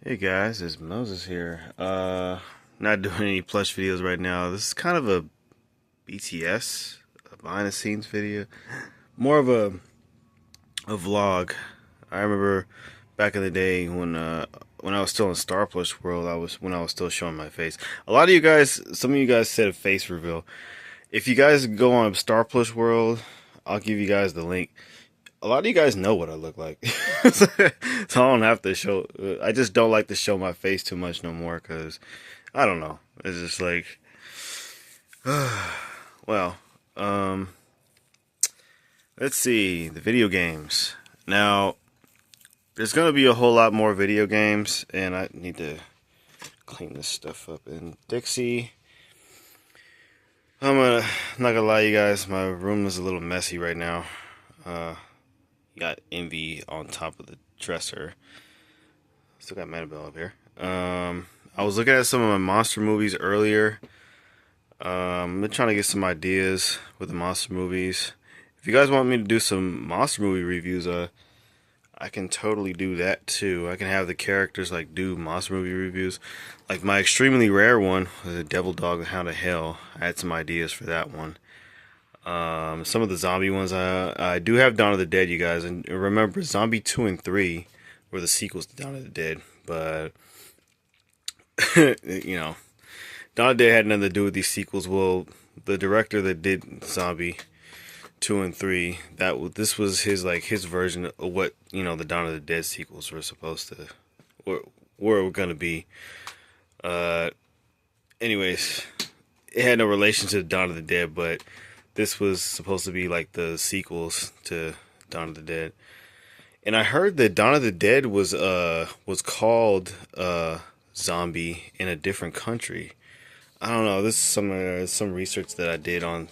Hey guys, it's Moses here. Not doing any plush videos right now. This is kind of a BTS, a behind the scenes video. More of a vlog. I remember back in the day when I was still in Star Plush World, I was still showing my face. A lot of you guys, some of you guys said a face reveal. If you guys go on Star Plush World, I'll give you guys the link. A lot of you guys know what I look like, so I don't have to show. I just don't like to show my face too much no more because I don't know. It's just like, well, um, let's see the video games. Now, there's gonna be a whole lot more video games, and I need to clean this stuff up. And Dixie, I'm not gonna lie, you guys. My room is a little messy right now. Uh, got Envy on top of the dresser. Still got Annabelle up here. I was looking at some of my monster movies earlier. I've been trying to get some ideas with the monster movies. If you guys want me to do some monster movie reviews, I can totally do that too. I can have the characters like do monster movie reviews. Like my extremely rare one was the Devil Dog, the Hound of Hell. I had some ideas for that one. Some of the zombie ones, I do have Dawn of the Dead, you guys, and remember Zombie 2 and 3 were the sequels to Dawn of the Dead, but you know, Dawn of the Dead had nothing to do with these sequels. Well, the director that did Zombie 2 and 3, this was his version of what, the Dawn of the Dead sequels were supposed to were going to be. Uh, anyways, it had no relation to Dawn of the Dead, but this was supposed to be like the sequels to Dawn of the Dead. And I heard that Dawn of the Dead was called Zombie in a different country. I don't know. This is some research that I did on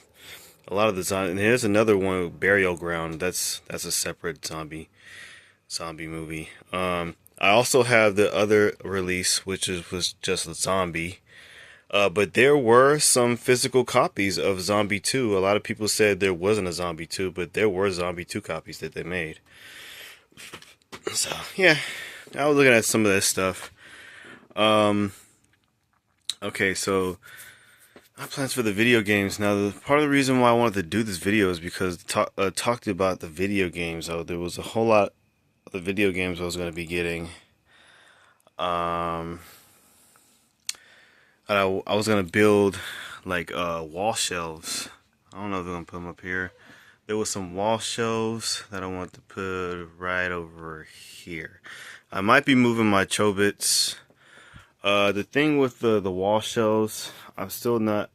a lot of the zombie. And there's another one, Burial Ground. That's a separate zombie movie. I also have the other release, was just a zombie. But there were some physical copies of Zombie 2. A lot of people said there wasn't a Zombie 2, but there were Zombie 2 copies that they made. So, yeah, I was looking at some of this stuff. Okay, so my plans for the video games. Now, part of the reason why I wanted to do this video is because talked about the video games. There was a whole lot of the video games I was going to be getting. I was gonna build like wall shelves. I don't know if I'm gonna put them up here. There was some wall shelves that I want to put right over here. I might be moving my Chobits. The thing with the wall shelves, I'm still not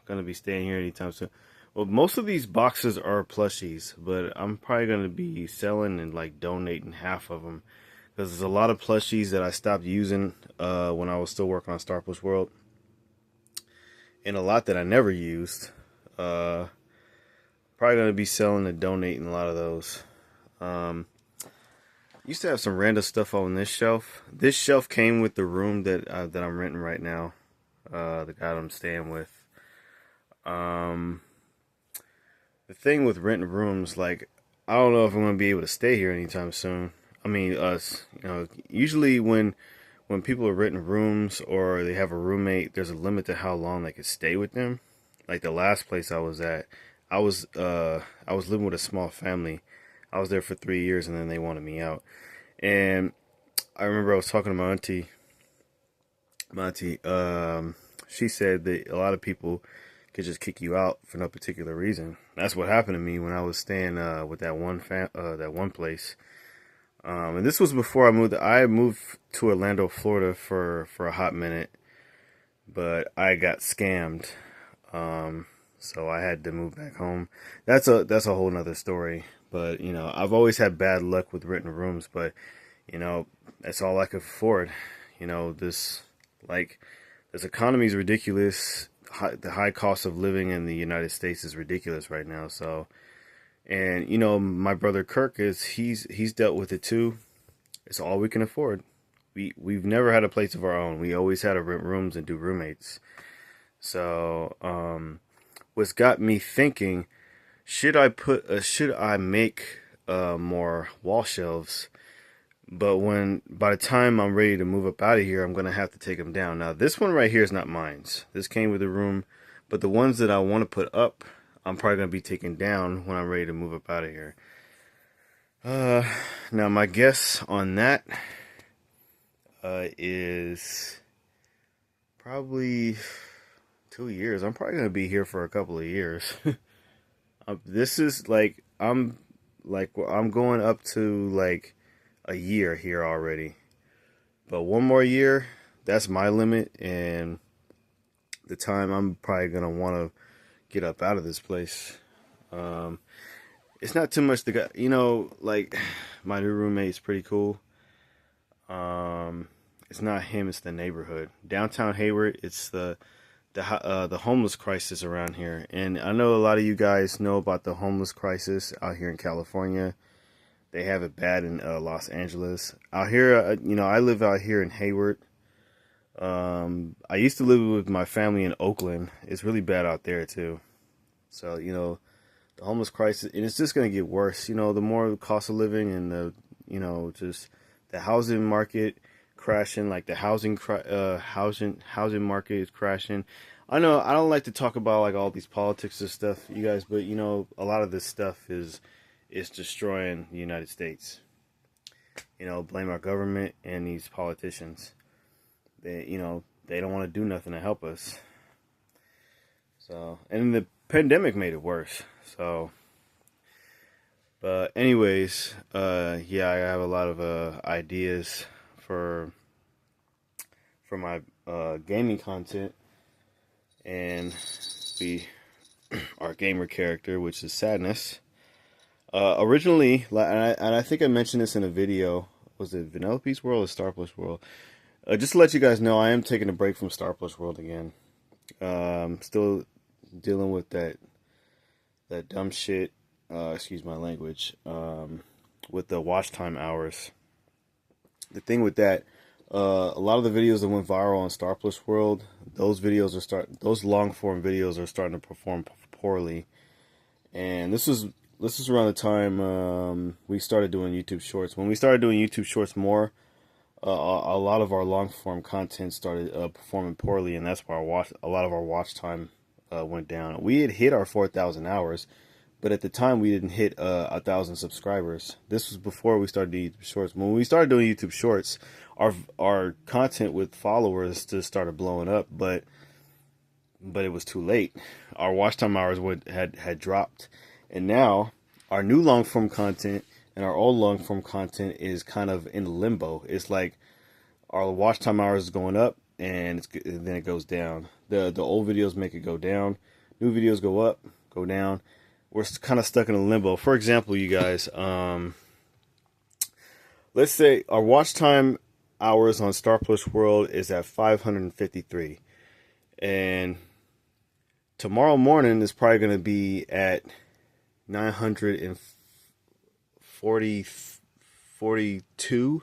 gonna be staying here anytime soon. Well, most of these boxes are plushies, but I'm probably gonna be selling and like donating half of them because there's a lot of plushies that I stopped using when I was still working on Star Plus World, and a lot that I never used. Probably gonna be selling and donating a lot of those. Used to have some random stuff on this shelf. This shelf came with the room that I'm renting right now. The guy that I'm staying with. The thing with renting rooms, like, I don't know if I'm gonna be able to stay here anytime soon. I mean, us, usually when people are renting rooms or they have a roommate, there's a limit to how long they could stay with them. Like the last place I was at, I was living with a small family. I was there for 3 years and then they wanted me out. And I remember I was talking to my auntie. She said that a lot of people could just kick you out for no particular reason. That's what happened to me when I was staying with that one place. And this was before I moved. I moved to Orlando, Florida for a hot minute, but I got scammed. So I had to move back home. That's a whole nother story. But I've always had bad luck with renting rooms. But that's all I could afford. This economy is ridiculous. The high cost of living in the United States is ridiculous right now. So. And my brother Kirk he's dealt with it too. It's all we can afford. We've never had a place of our own. We always had to rent rooms and do roommates. So what's got me thinking, should I make more wall shelves? But by the time I'm ready to move up out of here, I'm gonna have to take them down. Now this one right here is not mine. This came with the room, but the ones that I want to put up, I'm probably gonna be taking down when I'm ready to move up out of here. Uh, Now my guess on that is probably 2 years. I'm probably gonna be here for a couple of years. This is I'm going up to like a year here already. But one more year, that's my limit, and the time I'm probably gonna want to get up out of this place. Um, it's not too much to go, like my new roommate's pretty cool. It's not him, it's the neighborhood. Downtown Hayward, it's the homeless crisis around here. And I know a lot of you guys know about the homeless crisis out here in California. They have it bad in Los Angeles. Out here, I live out here in Hayward. I used to live with my family in Oakland. It's really bad out there too. So, the homeless crisis, and it's just going to get worse. The more the cost of living and just the housing market crashing, like the housing market is crashing. I know I don't like to talk about like all these politics and stuff, you guys, but a lot of this stuff is destroying the United States. Blame our government and these politicians. They don't want to do nothing to help us. So, and the pandemic made it worse. So, but anyways, yeah, I have a lot of ideas for my gaming content, and our gamer character, which is Sadness. Originally, and I think I mentioned this in a video. Was it Vanellope's World or Star Plus World? Just to let you guys know, I am taking a break from Star Plus World again. Still dealing with that dumb shit. Excuse my language. With the watch time hours. The thing with that, a lot of the videos that went viral on Star Plus World, those long form videos are starting to perform poorly. And this is around the time we started doing YouTube Shorts. When we started doing YouTube Shorts more, a lot of our long form content started performing poorly, and that's why a lot of our watch time went down. We had hit our 4,000 hours, but at the time we didn't hit 1,000 subscribers. This was before we started doing YouTube Shorts. When we started doing YouTube Shorts, our content with followers just started blowing up, but it was too late. Our watch time hours had dropped, and now our new long form content and our old long form content is kind of in limbo. It's like our watch time hours is going up, and then it goes down. The old videos make it go down. New videos go up, go down. We're kind of stuck in a limbo. For example, you guys, let's say our watch time hours on Star Plus World is at 553, and tomorrow morning is probably going to be at 942.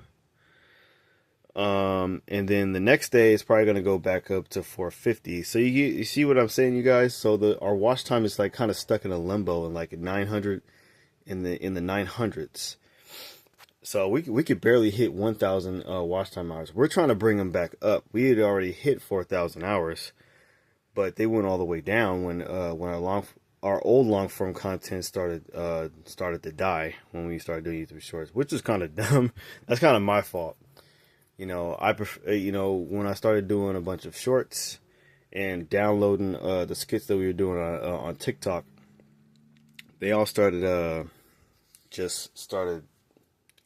And then the next day it's probably going to go back up to 450. So you see what I'm saying, you guys? So our watch time is like kind of stuck in a limbo and like at 900 in the 900s. So we could barely hit 1,000 watch time hours. We're trying to bring them back up. We had already hit 4,000 hours, but they went all the way down when our old long form content started to die when we started doing YouTube Shorts, which is kind of dumb. That's kind of my fault. I prefer, when I started doing a bunch of shorts and downloading the skits that we were doing on TikTok, they all started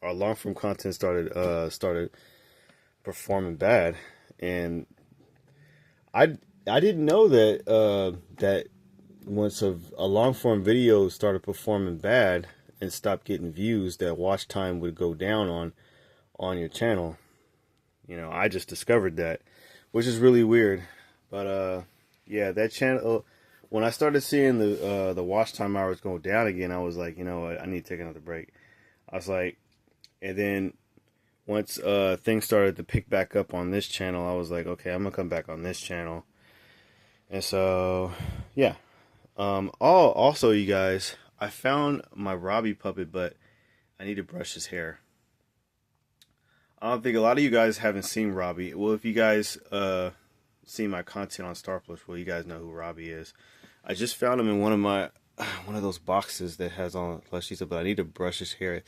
our long form content started performing bad, and I didn't know that once a long form video started performing bad and stopped getting views, that watch time would go down on your channel. I just discovered that, which is really weird. But yeah, that channel, when I started seeing the watch time hours go down again, I was like, you know what, I need to take another break. I was like, and then once things started to pick back up on this channel, I was like, okay, I'm gonna come back on this channel. And so, yeah. Also, you guys, I found my Robbie puppet, but I need to brush his hair. I don't think a lot of you guys haven't seen Robbie. Well, if you guys see my content on Star Plus, well, you guys know who Robbie is. I just found him in one of those boxes that has on plushies, but I need to brush his hair.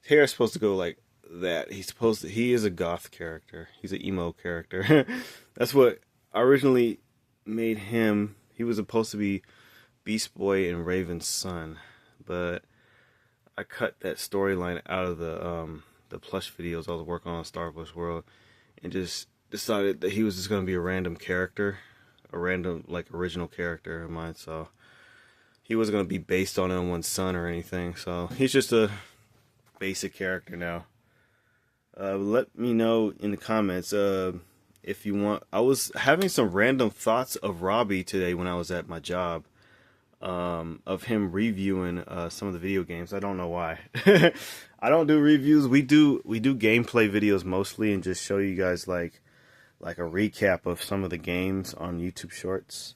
His hair is supposed to go like that. He is a goth character. He's an emo character. That's what I originally made him. He was supposed to be Beast Boy and Raven's son, but I cut that storyline out of the plush videos I was working on Star Wars World, and just decided that he was just gonna be a random character, a random like original character of mine. So he wasn't gonna be based on anyone's son or anything. So he's just a basic character now. Let me know in the comments if you want. I was having some random thoughts of Robbie today when I was at my job. Of him reviewing some of the video games. I don't know why. I don't do reviews. We do gameplay videos mostly, and just show you guys like a recap of some of the games on YouTube Shorts,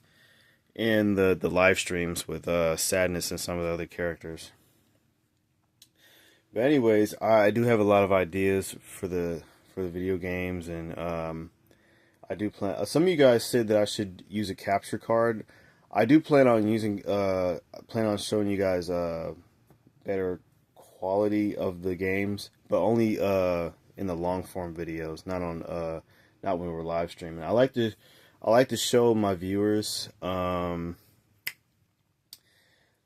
and the live streams with Sadness and some of the other characters. But anyways, I do have a lot of ideas for the video games, and I do plan. Some of you guys said that I should use a capture card. I do plan on showing you guys better quality of the games, but only in the long form videos, not when we're live streaming. I like to show my viewers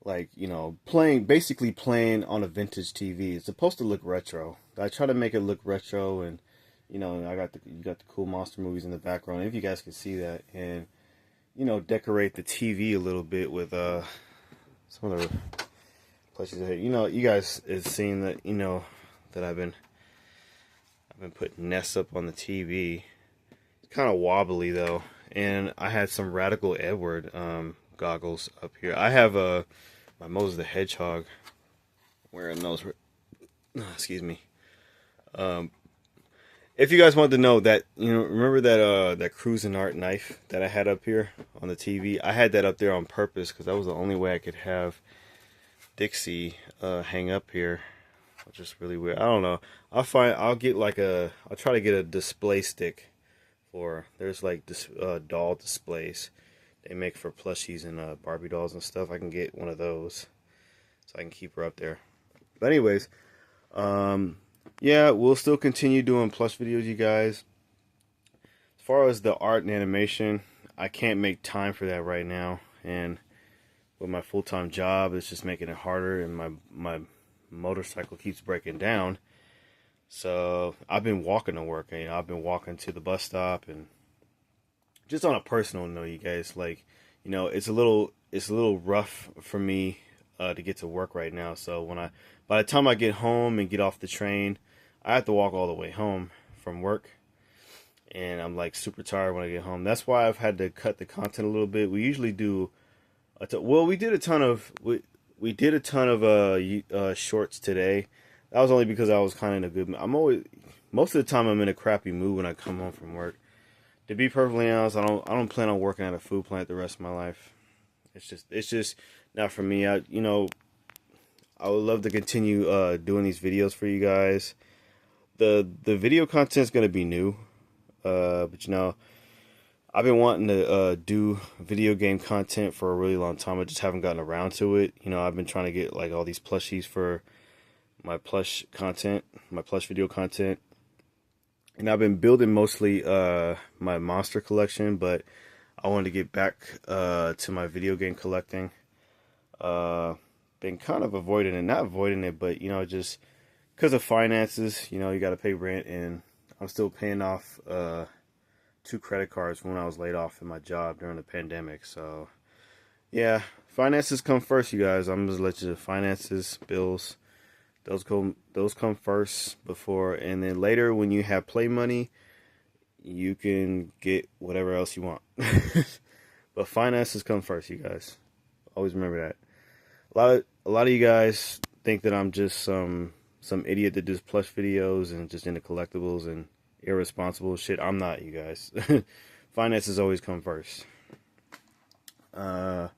like, you know, basically playing on a vintage TV. It's supposed to look retro. I try to make it look retro, and you know, you got the cool monster movies in the background, if you guys can see that, and you know, decorate the TV a little bit with some of the places that, you know, you guys have seen that, you know, that I've been putting nests up on the TV. It's kind of wobbly though, and I had some Radical Edward goggles up here. I have my Moses the Hedgehog wearing those. Excuse me. If you guys want to know that, you know, remember that Cruising Art knife that I had up here on the TV? I had that up there on purpose because that was the only way I could have Dixie hang up here, which is really weird. I don't know. I'll try to get a display stick there's like this doll displays they make for plushies and Barbie dolls and stuff. I can get one of those so I can keep her up there. But anyways, yeah, we'll still continue doing plush videos, you guys. As far as the art and animation, I can't make time for that right now, and with my full-time job, it's just making it harder, and my motorcycle keeps breaking down. So I've been walking to work. You know, I've been walking to the bus stop, and just on a personal note, you guys, like, you know, it's a little rough for me to get to work right now. So by the time I get home and get off the train, I have to walk all the way home from work, and I'm like super tired when I get home. That's why I've had to cut the content a little bit. We usually do we did a ton of shorts today. That was only because I was kind of in a good mood. Most of the time I'm in a crappy mood when I come home from work. To be perfectly honest, I don't plan on working at a food plant the rest of my life. It's just not for me. I would love to continue doing these videos for you guys. The video content is gonna be new, but you know, I've been wanting to do video game content for a really long time. I just haven't gotten around to it. You know, I've been trying to get like all these plushies for my plush video content, and I've been building mostly my monster collection, but I wanted to get back to my video game collecting. Been kind of not avoiding it, but you know, just because of finances, you know, you got to pay rent, and I'm still paying off 2 credit cards from when I was laid off in my job during the pandemic. So yeah, finances come first, you guys. I'm just let you finances, bills, those come first before, and then later when you have play money, you can get whatever else you want. But finances come first, you guys. Always remember that. A lot of you guys think that I'm just some idiot that does plush videos and just into collectibles and irresponsible shit. I'm not, you guys. Finances always come first. But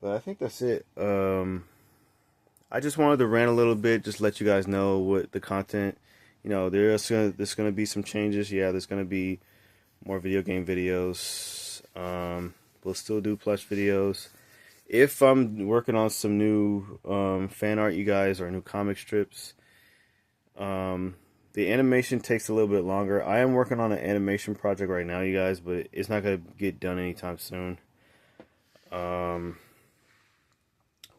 I think that's it. I just wanted to rant a little bit, just let you guys know what the content you know, there's gonna be some changes. Yeah, there's gonna be more video game videos. We'll still do plush videos. If I'm working on some new fan art, you guys, or new comic strips, the animation takes a little bit longer. I am working on an animation project right now, you guys, but it's not gonna get done anytime soon. Um,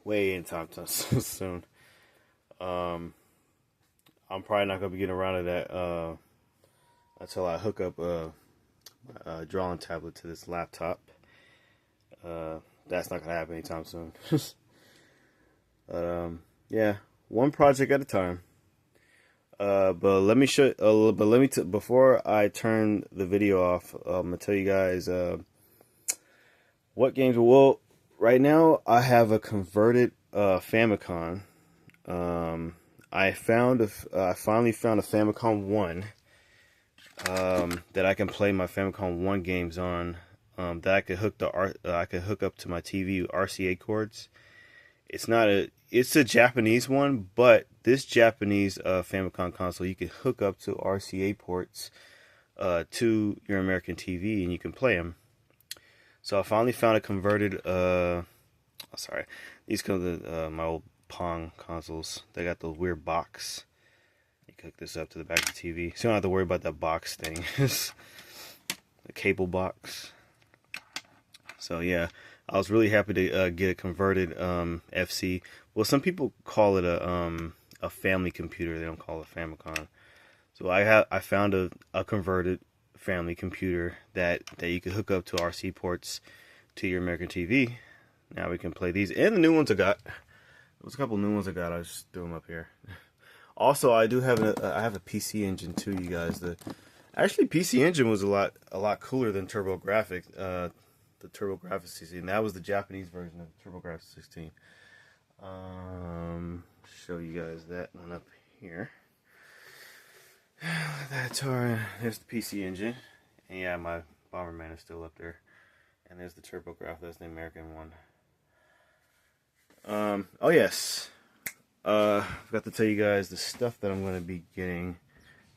Way anytime soon. I'm probably not gonna be getting around to that until I hook up a drawing tablet to this laptop. That's not gonna happen anytime soon. Yeah, one project at a time. But let me show. But let me before I turn the video off, I'm gonna tell you guys what games. Well, right now I have a converted Famicom. I finally found a Famicom One that I can play my Famicom One games on. That I could hook up to my TV RCA cords. It's a Japanese one, but this Japanese Famicom console you can hook up to RCA ports to your American TV and you can play them. So I finally found a converted. Sorry, these come with my old Pong consoles. They got the weird box. You can hook this up to the back of the TV, so you don't have to worry about that box thing. The cable box. So yeah, I was really happy to get a converted FC. Well, some people call it a family computer. They don't call it a Famicom. So I found a converted family computer that you could hook up to RC ports to your American TV. Now we can play these and the new ones I got. There was a couple new ones I got. I just threw them up here. Also, I do have I have a PC Engine too, you guys. Actually PC Engine was a lot cooler than TurboGrafx. The TurboGrafx 16. That was the Japanese version of TurboGrafx 16. Show you guys that one up here. There's the PC Engine, and yeah, my Bomberman is still up there. And there's the TurboGrafx. That's the American one. Oh yes. Forgot to tell you guys the stuff that I'm going to be getting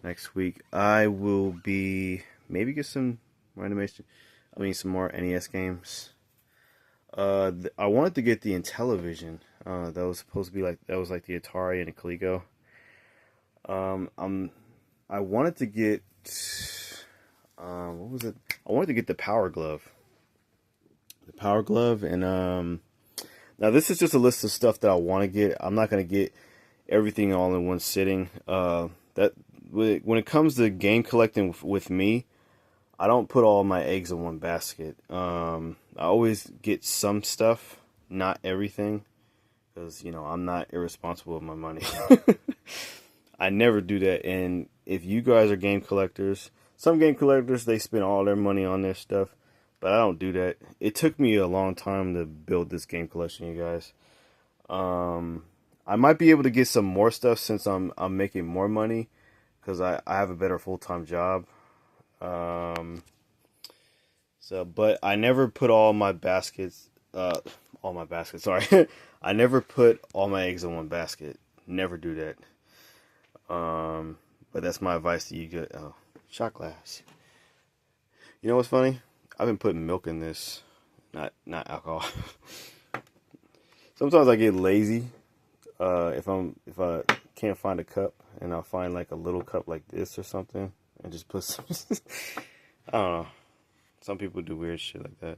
next week. I will be maybe get some more animation. Some more NES games. I wanted to get the Intellivision. That was supposed to be like the Atari and the Coleco. I wanted to get what was it? I wanted to get the Power Glove. The Power Glove, and now this is just a list of stuff that I want to get. I'm not gonna get everything all in one sitting. That when it comes to game collecting with me, I don't put all my eggs in one basket. I always get some stuff, not everything, because I'm not irresponsible with my money. I never do that. And if you guys are game collectors, some game collectors, they spend all their money on their stuff, but I don't do that. It took me a long time to build this game collection, you guys. I might be able to get some more stuff since I'm making more money, because I have a better full-time job. But I never put all my baskets, sorry. I never put all my eggs in one basket. Never do that. But that's my advice to you. Shot glass. You know what's funny? I've been putting milk in this, not alcohol. Sometimes I get lazy, if I can't find a cup, and I'll find like a little cup like this or something, and just put some. I don't know. Some people do weird shit like that.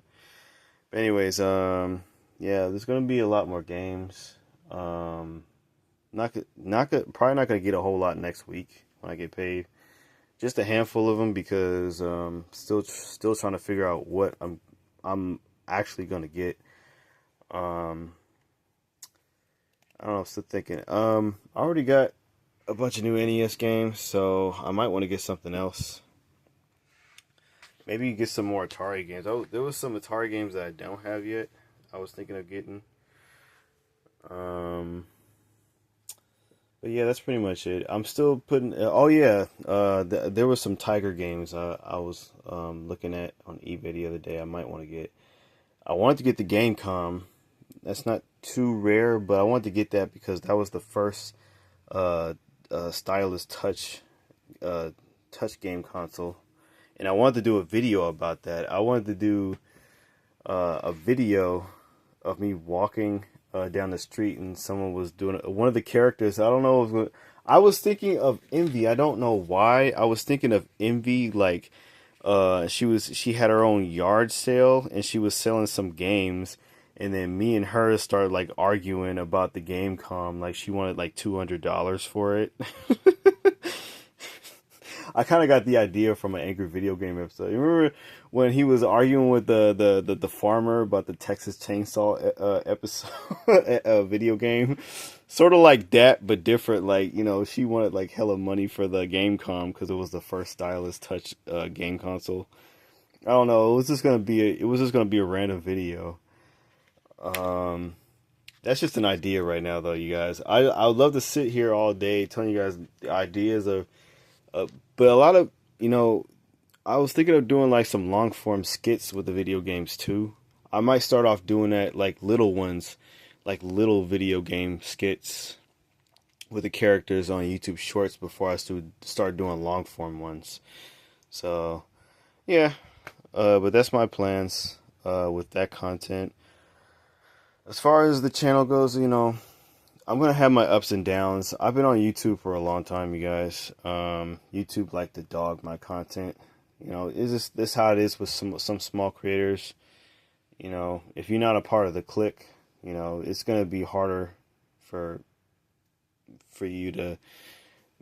But anyways, yeah, there's gonna be a lot more games. Probably not gonna get a whole lot next week when I get paid. Just a handful of them, because still trying to figure out what I'm actually gonna get. I don't know. Still thinking. I already got a bunch of new NES games, so I might want to get something else. Maybe get some more Atari games. Oh, there was some Atari games that I don't have yet. I was thinking of getting. But yeah, that's pretty much it. I'm still putting. Oh yeah, there was some Tiger games I was looking at on eBay the other day. I might want to get. I wanted to get the Gamecom. That's not too rare, but I wanted to get that because that was the first stylus touch touch game console, and I wanted to do a video about that. I wanted to do a video of me walking down the street, and someone was doing one of the characters. I don't know. I was thinking of Envy. I don't know why. I was thinking of Envy. Like, she had her own yard sale, and she was selling some games. And then me and her started like arguing about the game com. Like she wanted like $200 for it. I kind of got the idea from an Angry Video Game episode. You remember when he was arguing with the farmer about the Texas Chainsaw episode video game? Sort of like that, but different. Like, you know, she wanted like hella money for the Gamecom because it was the first stylus touch game console. I don't know. It was just gonna be a random video. That's just an idea right now, though, you guys. I would love to sit here all day telling you guys the ideas of. But a lot of, you know, I was thinking of doing like some long form skits with the video games too. I might start off doing that, like little ones, like little video game skits with the characters on YouTube Shorts before I start doing long form ones. So, yeah, but that's my plans with that content. As far as the channel goes, you know, I'm going to have my ups and downs. I've been on YouTube for a long time, you guys. YouTube like to dog my content. You know, is this how it is with some small creators? You know, if you're not a part of the clique, you know, it's going to be harder for you to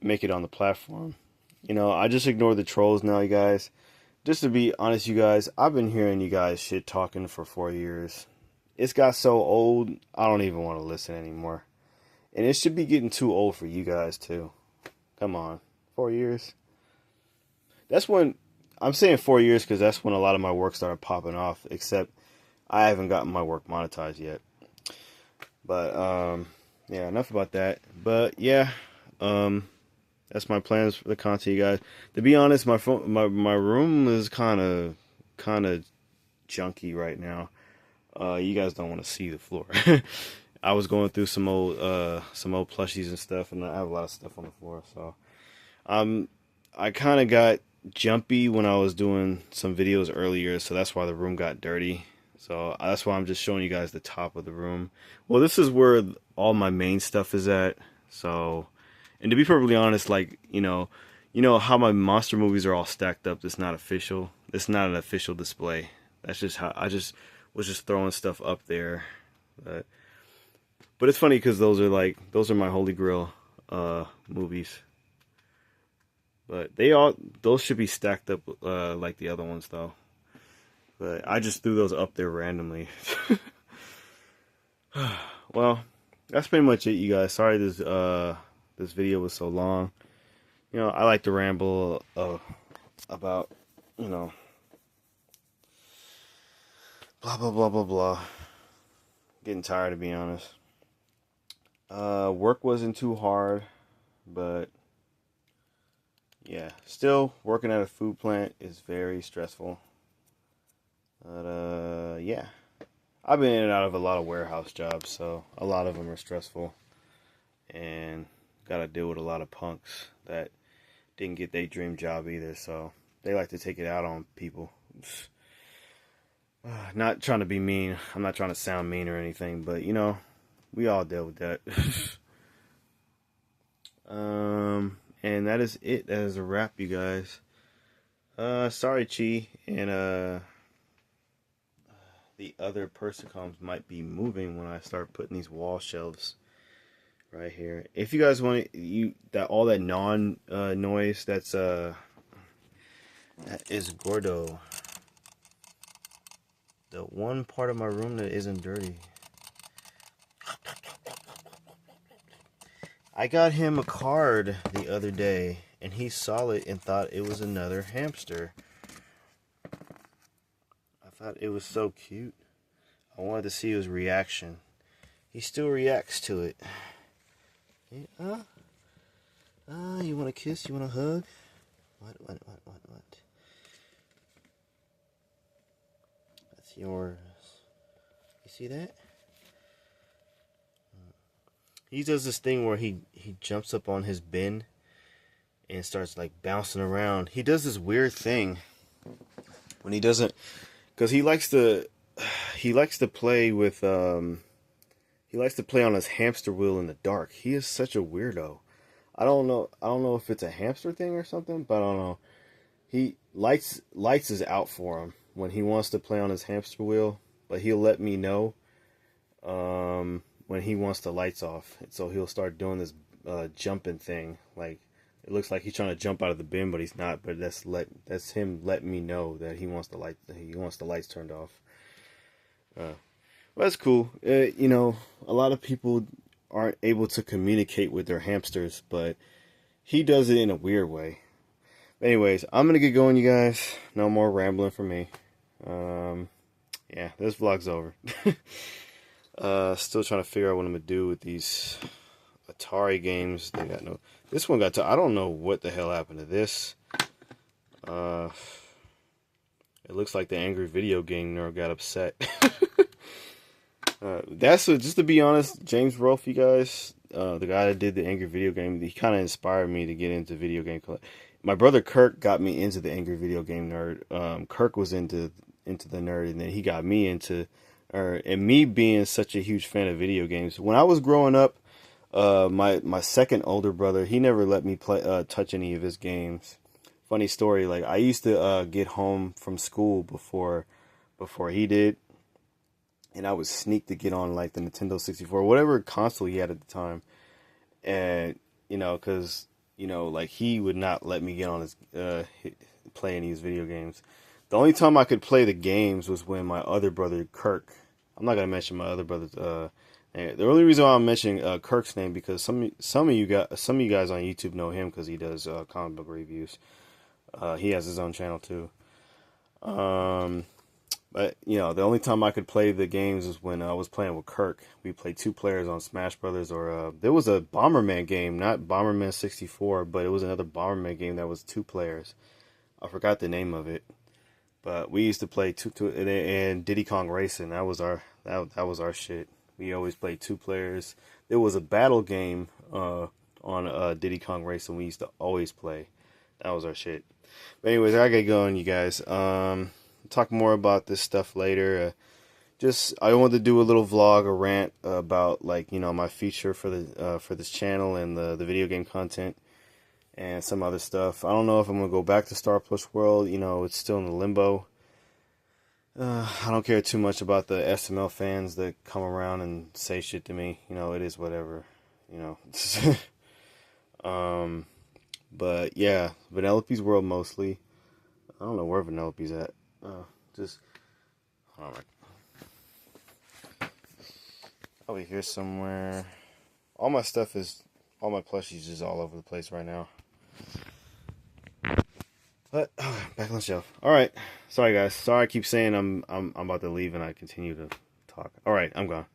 make it on the platform. You know, I just ignore the trolls now, you guys. Just to be honest, you guys, I've been hearing you guys shit talking for 4 years. It's got so old, I don't even want to listen anymore. And it should be getting too old for you guys, too. Come on. 4 years? That's when... I'm saying 4 years because that's when a lot of my work started popping off. Except I haven't gotten my work monetized yet. But, yeah, enough about that. But, yeah. That's my plans for the content, you guys. To be honest, my room is kind of junky right now. You guys don't want to see the floor. I was going through some old plushies and stuff, and I have a lot of stuff on the floor. So, I kind of got jumpy when I was doing some videos earlier, so that's why the room got dirty. So that's why I'm just showing you guys the top of the room. Well, this is where all my main stuff is at. So, and to be perfectly honest, like you know how my monster movies are all stacked up. It's not official. It's not an official display. That's just how I was just throwing stuff up there. But it's funny because those are my holy grail movies. But those should be stacked up like the other ones though. But I just threw those up there randomly. Well, that's pretty much it, you guys. Sorry this video was so long. You know, I like to ramble about, you know, blah blah blah blah blah. Getting tired, to be honest. Work wasn't too hard, but yeah, still working at a food plant is very stressful. But yeah, I've been in and out of a lot of warehouse jobs, so a lot of them are stressful, and gotta deal with a lot of punks that didn't get their dream job either, so they like to take it out on people. Not trying to be mean. I'm not trying to sound mean or anything, but you know, we all deal with that. And that is it. That is a wrap, you guys. Sorry, Chi, and the other Persicoms might be moving when I start putting these wall shelves right here. If you guys want all that noise, that is Gordo. The one part of my room that isn't dirty. I got him a card the other day, and he saw it and thought it was another hamster. I thought it was so cute. I wanted to see his reaction. He still reacts to it. You want a kiss? You want a hug? What? That's yours. You see that? He does this thing where he jumps up on his bin and starts like bouncing around. He does this weird thing when he doesn't, because he likes to play with he likes to play on his hamster wheel in the dark. He is such a weirdo. I don't know if it's a hamster thing or something, but I don't know. He lights is out for him when he wants to play on his hamster wheel, but he'll let me know when he wants the lights off. So he'll start doing this jumping thing. Like it looks like he's trying to jump out of the bin, but he's not. But that's him letting me know that he wants the lights turned off. Well, that's cool. You know, a lot of people aren't able to communicate with their hamsters, but he does it in a weird way. Anyways, I'm gonna get going, you guys. No more rambling for me. Yeah, this vlog's over. Still trying to figure out what I'm gonna do with these Atari games. They got no. This one got to. I don't know what the hell happened to this. It looks like the angry video game nerd got upset. That's just to be honest, James Rolfe, you guys, the guy that did the angry video game, he kind of inspired me to get into video game. My brother Kirk got me into the angry video game nerd. Kirk was into the nerd, and then he got me into, and me being such a huge fan of video games. When I was growing up, my second older brother, he never let me touch any of his games. Funny story, like I used to get home from school before he did. And I would sneak to get on like the Nintendo 64, whatever console he had at the time. And, you know, because, you know, like he would not let me get on his, play any of his video games. The only time I could play the games was when my other brother, Kirk, I'm not going to mention my other brother's, name. The only reason why I'm mentioning Kirk's name, because some of you guys on YouTube know him because he does comic book reviews. He has his own channel too. But, you know, the only time I could play the games was when I was playing with Kirk. We played 2 players on Smash Brothers, or there was a Bomberman game, not Bomberman 64, but it was another Bomberman game that was 2 players. I forgot the name of it, but we used to play two and Diddy Kong Racing. That was our shit. We always played 2 players. There was a battle game on Diddy Kong Racing we used to always play. That was our shit. But anyways, I gotta go on, you guys. Talk more about this stuff later. I wanted to do a little vlog, a rant about, like, you know, my future for this channel and the video game content and some other stuff. I don't know if I'm gonna go back to Star Plus World. You know, it's still in the limbo. I don't care too much about the SML fans that come around and say shit to me. You know, it is whatever. You know. But yeah, Vanellope's World mostly. I don't know where Vanellope's at. Just hold on. Probably here somewhere. All my plushies is all over the place right now. But back on the shelf. All right. Sorry guys. Sorry I keep saying I'm about to leave and I continue to talk. All right, I'm gone.